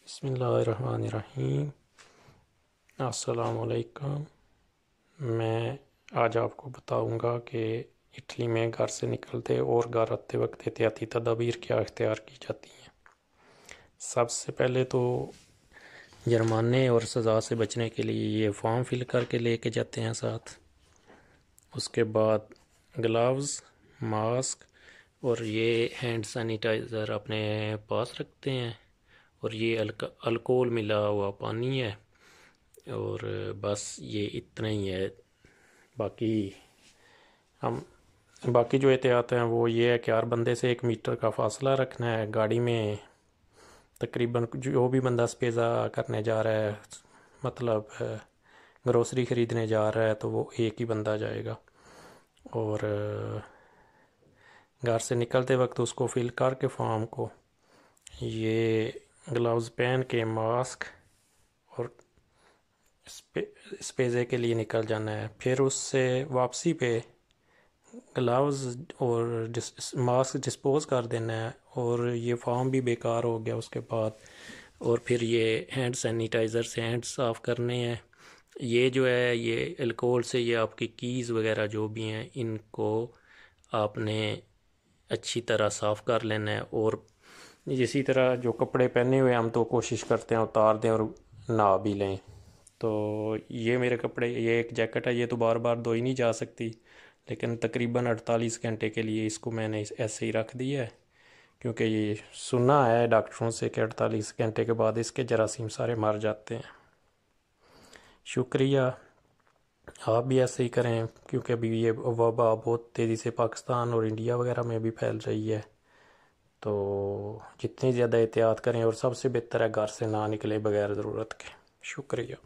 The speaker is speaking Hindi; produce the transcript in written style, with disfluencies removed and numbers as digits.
बिस्मिल्लाहिर्रहमानिर्रहीम। अस्सलामुअलैकुम। मैं आज आपको बताऊंगा कि इटली में घर से निकलते और घर आते वक्त एहतियाती तदाबीर क्या इख्तियार की जाती हैं। सबसे पहले तो जुर्माने और सज़ा से बचने के लिए ये फॉर्म फिल करके लेके जाते हैं साथ। उसके बाद ग्लव्स, मास्क और ये हैंड सैनिटाइज़र अपने पास रखते हैं। और ये अल्कोहल मिला हुआ पानी है। और बस ये इतना ही है। बाकी हम बाकी जो एहतियात हैं वो ये है कि हर बंदे से 1 मीटर का फासला रखना है। गाड़ी में तकरीबन जो भी बंदा स्पेज़ा करने जा रहा है, मतलब ग्रोसरी ख़रीदने जा रहा है, तो वो एक ही बंदा जाएगा। और घर से निकलते वक्त उसको फिल करके फॉर्म को ये ग्लव्स पहन के मास्क और स्पेज़े के लिए निकल जाना है। फिर उससे वापसी पे ग्लव्स और मास्क डिस्पोज कर देना है। और ये फॉर्म भी बेकार हो गया उसके बाद। और फिर ये हैंड सैनिटाइज़र से हैंड साफ़ करने हैं। ये जो है ये अल्कोहल से ये आपकी कीज़ वगैरह जो भी हैं इनको आपने अच्छी तरह साफ़ कर लेना है। और इसी तरह जो कपड़े पहने हुए हम तो कोशिश करते हैं उतार दें और नहा भी लें। तो ये मेरे कपड़े, ये एक जैकेट है, ये तो बार बार धोई नहीं जा सकती, लेकिन तकरीबन 48 घंटे के लिए इसको मैंने ऐसे ही रख दिया है। क्योंकि ये सुना है डॉक्टरों से कि 48 घंटे के बाद इसके जरासीम सारे मर जाते हैं। शुक्रिया। आप भी ऐसे ही करें, क्योंकि अभी ये वबा बहुत तेज़ी से पाकिस्तान और इंडिया वगैरह में भी फैल रही है। तो जितनी ज़्यादा एहतियात करें, और सबसे बेहतर है घर से ना निकले बगैर ज़रूरत के। शुक्रिया।